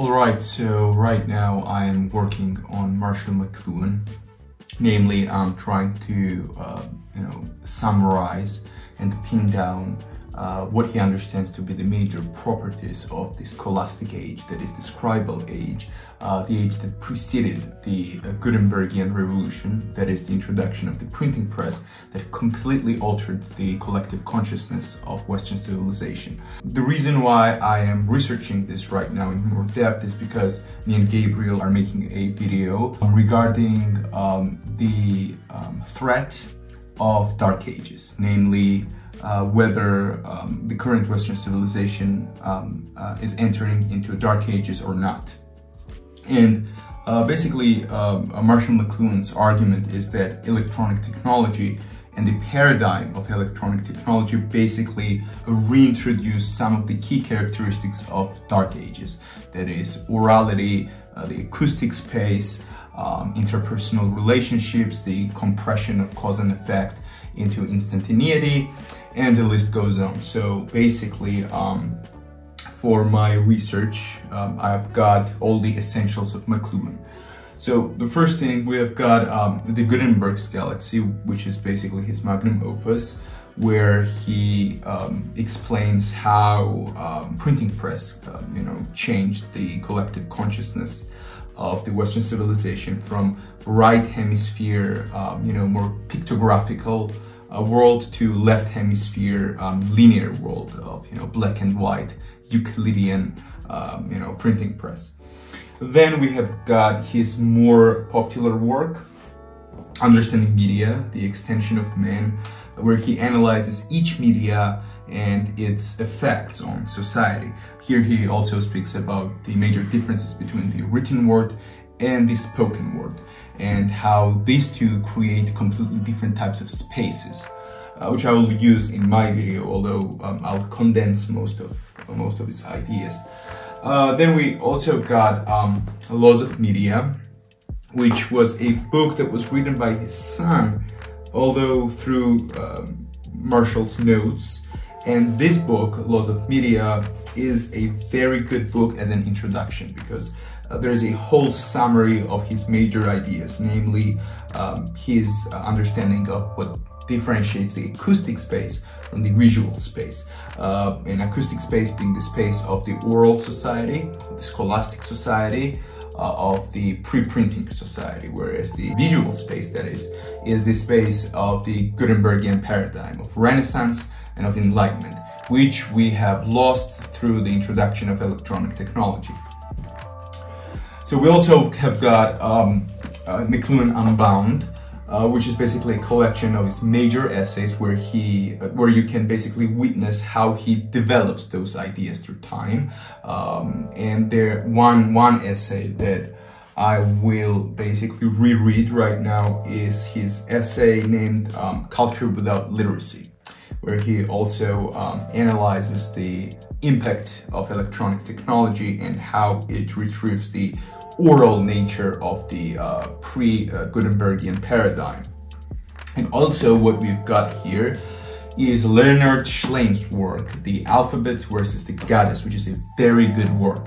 Alright, so right now I'm working on Marshall McLuhan. Namely, I'm trying to summarize and pin down what he understands to be the major properties of the scholastic age, that is the scribal age, the age that preceded the Gutenbergian revolution, that is the introduction of the printing press that completely altered the collective consciousness of Western civilization. The reason why I am researching this right now in more depth is because me and Gabriel are making a video regarding the threat of Dark Ages, namely whether the current Western civilization is entering into Dark Ages or not. And basically, Marshall McLuhan's argument is that electronic technology and the paradigm of electronic technology basically reintroduce some of the key characteristics of Dark Ages. That is orality, the acoustic space, interpersonal relationships, the compression of cause and effect into instantaneity, and the list goes on. So basically, for my research, I've got all the essentials of McLuhan. So the first thing, we have got the Gutenberg's Galaxy, which is basically his magnum opus, where he explains how printing press, changed the collective consciousness of the Western civilization from right hemisphere, more pictographical world to left hemisphere linear world of black and white Euclidean printing press. Then we have got his more popular work, Understanding Media, the Extension of Man, where he analyzes each media and its effects on society. Here he also speaks about the major differences between the written word and the spoken word, and how these two create completely different types of spaces, which I will use in my video, although I'll condense most of his ideas. Then we also got Laws of Media, which was a book that was written by his son, although through Marshall's notes. And this book, Laws of Media, is a very good book as an introduction, because there is a whole summary of his major ideas, namely his understanding of what differentiates the acoustic space from the visual space. An acoustic space being the space of the oral society, the scholastic society, of the pre-printing society, whereas the visual space, that is the space of the Gutenbergian paradigm of Renaissance and of Enlightenment, which we have lost through the introduction of electronic technology. So we also have got McLuhan Unbound, which is basically a collection of his major essays where you can basically witness how he develops those ideas through time. And there one essay that I will basically reread right now is his essay named Culture Without Literacy, where he also analyzes the impact of electronic technology and how it retrieves the oral nature of the pre-Gutenbergian paradigm. And also what we've got here is Leonard Schleyn's work, The Alphabet versus the Goddess, which is a very good work.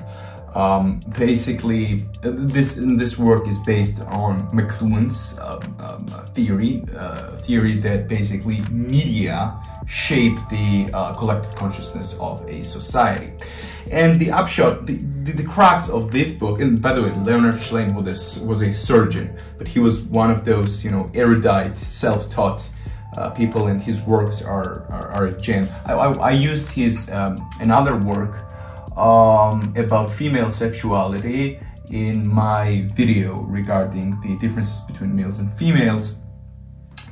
Basically, this work is based on McLuhan's theory that basically media shape the collective consciousness of a society. And the upshot, the crux of this book, and by the way, Leonard Schleyn was a surgeon, but he was one of those, erudite, self-taught people, and his works are a gem. I used his another work about female sexuality in my video regarding the differences between males and females.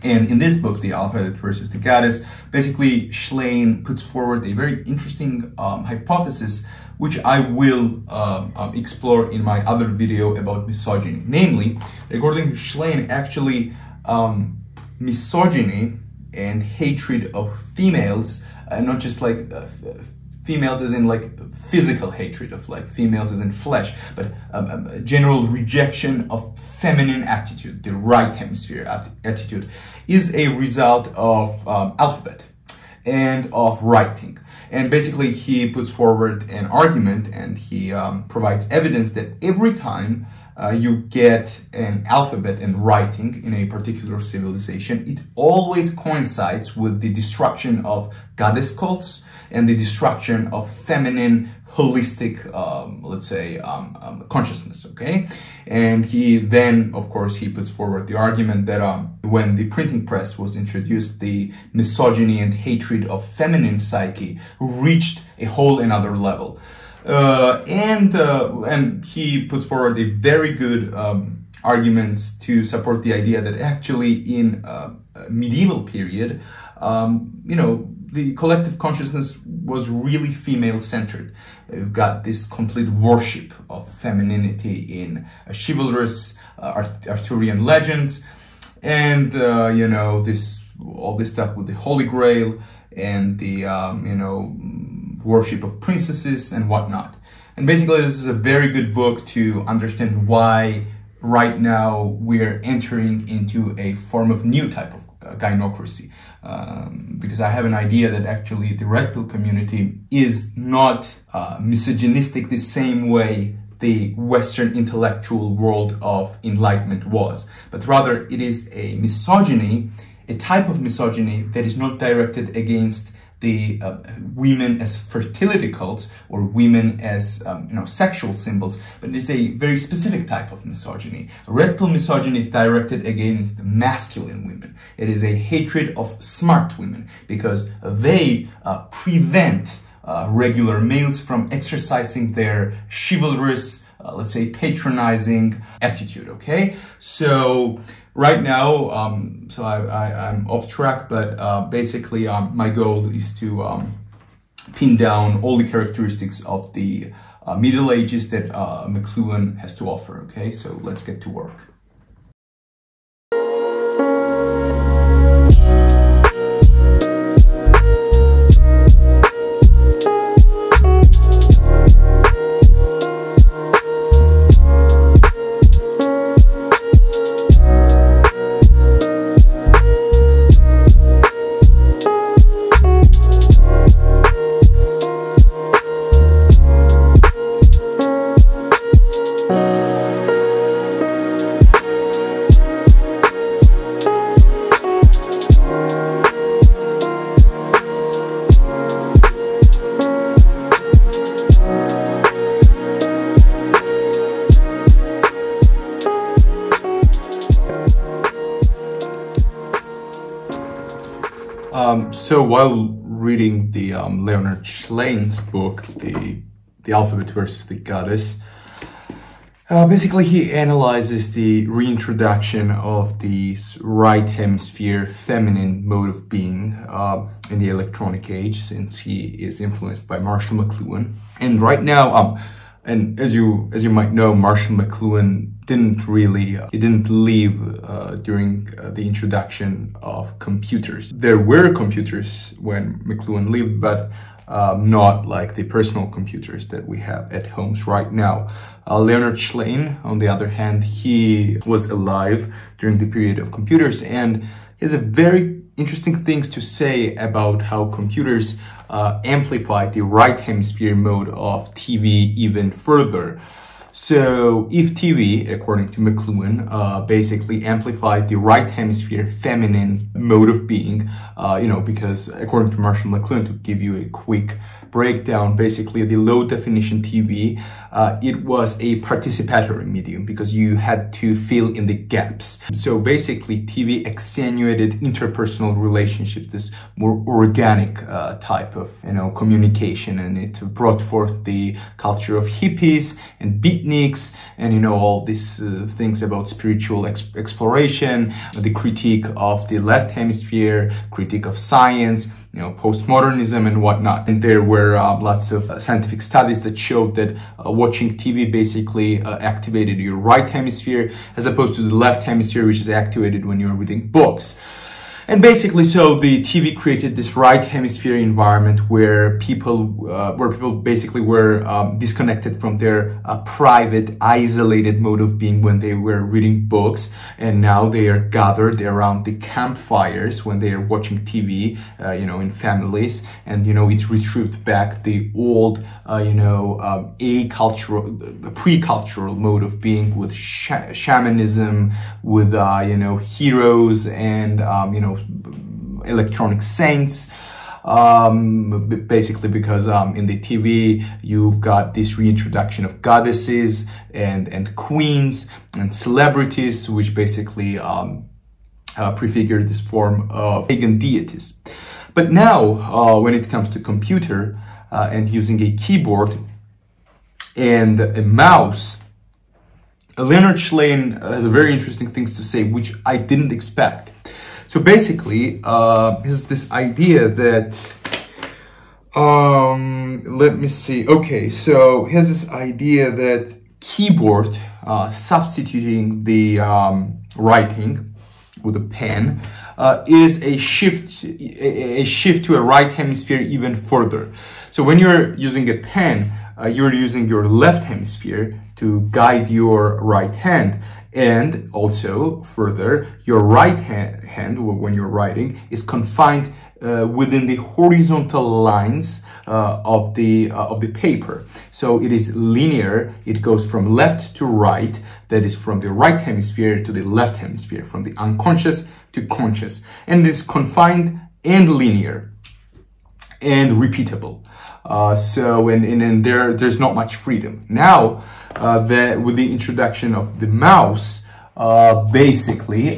And in this book, The Alphabet versus the Goddess, basically Schleyn puts forward a very interesting hypothesis, which I will explore in my other video about misogyny. Namely, according to Schleyn, actually misogyny and hatred of females, not just like females as in like physical hatred of like females as in flesh, but a general rejection of feminine attitude, the right hemisphere attitude, is a result of alphabet. and of writing. And basically he puts forward an argument, and he provides evidence that every time you get an alphabet and writing in a particular civilization, it always coincides with the destruction of goddess cults and the destruction of feminine, holistic, let's say, consciousness, okay? And he then, of course, he puts forward the argument that when the printing press was introduced, the misogyny and hatred of feminine psyche reached a whole another level. And he puts forward a very good arguments to support the idea that actually in medieval period, you know, the collective consciousness was really female-centered. You've got this complete worship of femininity in chivalrous Arthurian legends, and you know, all this stuff with the Holy Grail and the you know, worship of princesses and whatnot. And basically, this is a very good book to understand why right now we're entering into a form of new type of gynocracy, because I have an idea that actually the red pill community is not misogynistic the same way the Western intellectual world of enlightenment was, but rather it is a misogyny, a type of misogyny that is not directed against the women as fertility cults or women as you know, sexual symbols, but it is a very specific type of misogyny. Red pill misogyny is directed against masculine women. It is a hatred of smart women because they prevent regular males from exercising their chivalrous, let's say, patronizing attitude, okay? So right now, I'm off track, but basically my goal is to pin down all the characteristics of the Middle Ages that McLuhan has to offer, okay? So let's get to work. So while reading the Leonard Schleine's book, the Alphabet versus the Goddess, basically he analyzes the reintroduction of the right hemisphere feminine mode of being in the electronic age, since he is influenced by Marshall McLuhan. And right now, and as you might know, Marshall McLuhan didn't live during the introduction of computers. There were computers when McLuhan lived, but not like the personal computers that we have at homes right now. Leonard Schlein, on the other hand, he was alive during the period of computers, and he has a very interesting things to say about how computers amplified the right hemisphere mode of TV even further. So if TV, according to McLuhan, basically amplified the right hemisphere feminine mode of being, you know, because according to Marshall McLuhan, to give you a quick breakdown, basically the low definition TV, it was a participatory medium because you had to fill in the gaps. So basically TV accentuated interpersonal relationships, this more organic type of, you know, communication, and it brought forth the culture of hippies and beatniks and, you know, all these things about spiritual exploration, the critique of the left hemisphere, critique of science, you know, postmodernism and whatnot. And there were lots of scientific studies that showed that watching TV basically activated your right hemisphere as opposed to the left hemisphere, which is activated when you're reading books. And basically, so the TV created this right hemisphere environment where people basically were disconnected from their private, isolated mode of being when they were reading books, and now they are gathered around the campfires when they are watching TV, in families, and it retrieved back the old, pre-cultural mode of being with shamanism, with heroes and electronic saints, basically because in the TV you've got this reintroduction of goddesses and queens and celebrities, which basically prefigure this form of pagan deities. But now when it comes to computer and using a keyboard and a mouse, Leonard Shlain has a very interesting things to say, which I didn't expect. So basically, is this idea that, let me see. Okay, so he has this idea that keyboard substituting the writing with a pen is a shift to a right hemisphere even further. So when you're using a pen, you're using your left hemisphere to guide your right hand, and also further, your right hand when you're writing is confined within the horizontal lines of the paper. So it is linear. It goes from left to right. That is from the right hemisphere to the left hemisphere, from the unconscious to conscious, and it's confined and linear and repeatable. So there's not much freedom. Now, with the introduction of the mouse, basically,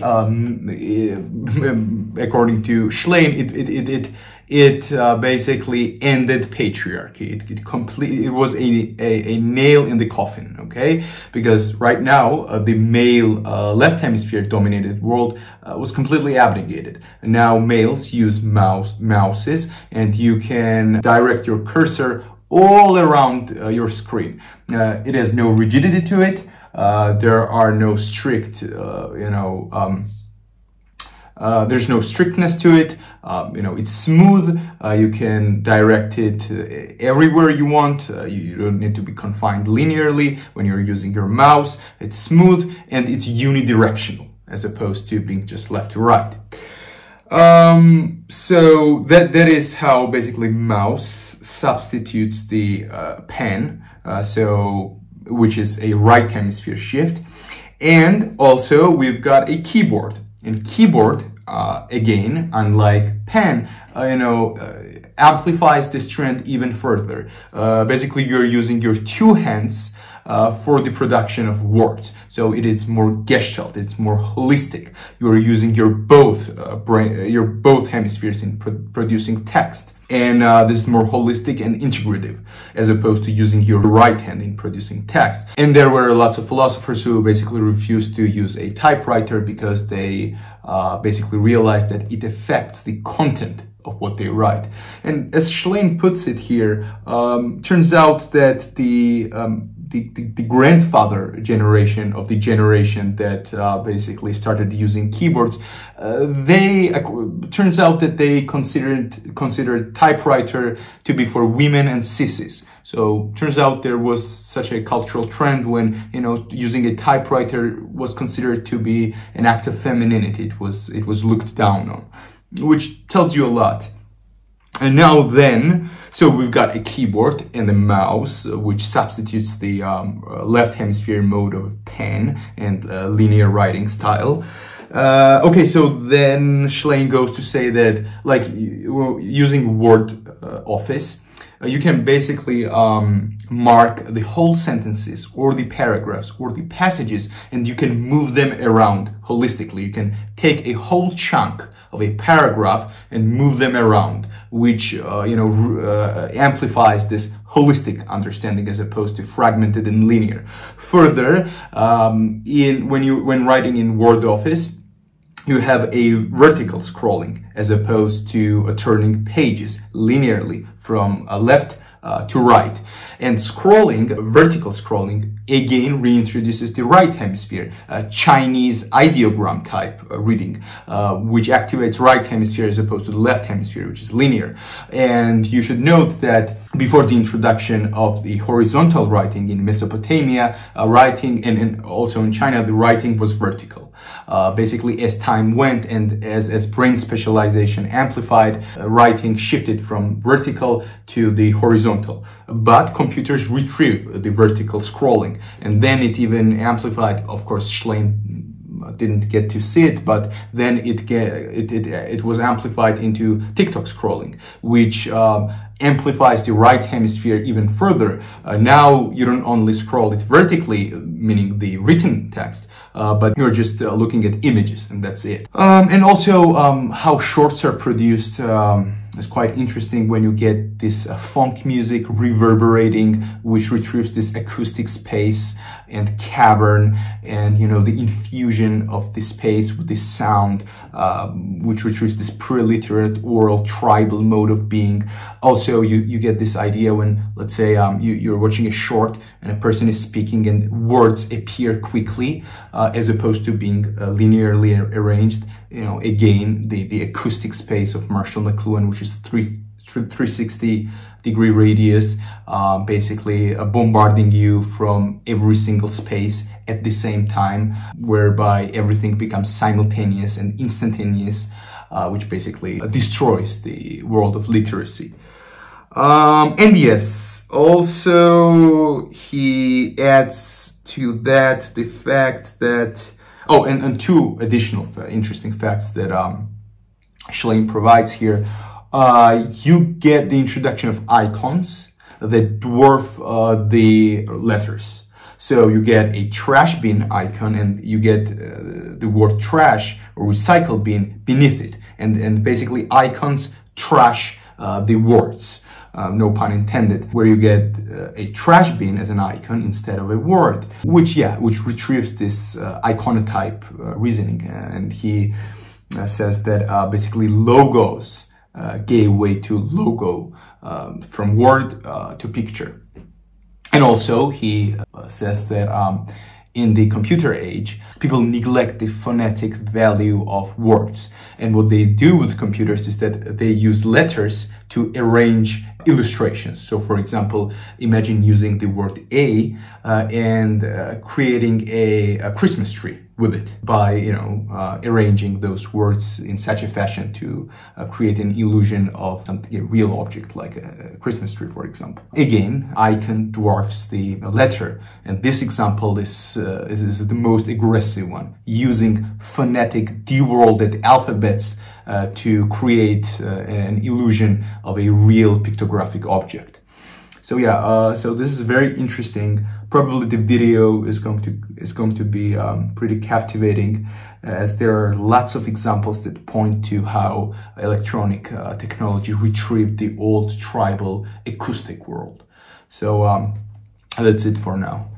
according to Shlain, it basically ended patriarchy. It was a nail in the coffin, okay? Because right now, the male left hemisphere dominated world was completely abnegated. And now males use mouses, and you can direct your cursor all around your screen. It has no rigidity to it. There are no strict, there's no strictness to it. It's smooth. You can direct it everywhere you want. You don't need to be confined linearly when you're using your mouse. It's smooth and it's unidirectional as opposed to being just left to right. So that is how basically mouse substitutes the pen. Which is a right hemisphere shift. And also we've got a keyboard. And keyboard, again, unlike pen, amplifies this trend even further. Basically, you're using your two hands for the production of words. So it is more gestalt, it's more holistic. You're using your both hemispheres in producing text. And this is more holistic and integrative, as opposed to using your right hand in producing text. And there were lots of philosophers who basically refused to use a typewriter because they basically realized that it affects the content of what they write. And as Shlain puts it here, turns out that the grandfather generation of the generation that basically started using keyboards, turns out that they considered typewriter to be for women and sissies. So turns out there was such a cultural trend when using a typewriter was considered to be an act of femininity. It was looked down on, which tells you a lot. And now then, so we've got a keyboard and a mouse, which substitutes the left hemisphere mode of pen and linear writing style. Okay, so then Shlain goes to say that, like, using Word Office, you can basically mark the whole sentences or the paragraphs or the passages, and you can move them around holistically. You can take a whole chunk of a paragraph and move them around, which amplifies this holistic understanding as opposed to fragmented and linear. Further, when writing in Word Office, you have a vertical scrolling as opposed to turning pages linearly from left to write. And scrolling, vertical scrolling, again reintroduces the right hemisphere, Chinese ideogram type reading, which activates right hemisphere as opposed to the left hemisphere, which is linear. And you should note that before the introduction of the horizontal writing in Mesopotamia, writing, and also in China, the writing was vertical. Basically, as time went and as brain specialization amplified, writing shifted from vertical to the horizontal. But computers retrieve the vertical scrolling, and then it even amplified. Of course, Schlein didn't get to see it, but then it was amplified into TikTok scrolling, which amplifies the right hemisphere even further. Now you don't only scroll it vertically, meaning the written text, but you're just looking at images, and that's it. And also how shorts are produced is quite interesting when you get this funk music reverberating, which retrieves this acoustic space and cavern, and the infusion of the space with this sound, which retrieves this pre-literate oral tribal mode of being. Also, you get this idea when, let's say, you're watching a short and a person is speaking and words appear quickly, as opposed to being linearly arranged. Again, the acoustic space of Marshall McLuhan, which is 360-degree radius, basically bombarding you from every single space at the same time, whereby everything becomes simultaneous and instantaneous, which basically destroys the world of literacy. And yes, also he adds to that the fact that, and two additional interesting facts that Schlein provides here. You get the introduction of icons that dwarf the letters. So you get a trash bin icon, and you get the word trash or recycle bin beneath it. And basically icons trash the words. No pun intended, where you get a trash bin as an icon instead of a word, which retrieves this iconotype reasoning. And he says that basically logos gave way to logo, from word to picture. And also he says that in the computer age, people neglect the phonetic value of words. And what they do with computers is that they use letters to arrange illustrations. So for example, imagine using the word A and creating a Christmas tree with it by, arranging those words in such a fashion to create an illusion of something, a real object like a Christmas tree, for example. Again, icon dwarfs the letter, and this example is the most aggressive one, using phonetic deworlded alphabets to create an illusion of a real pictographic object. So yeah, so this is very interesting. Probably the video is going to be pretty captivating, as there are lots of examples that point to how electronic technology retrieved the old tribal acoustic world. So that's it for now.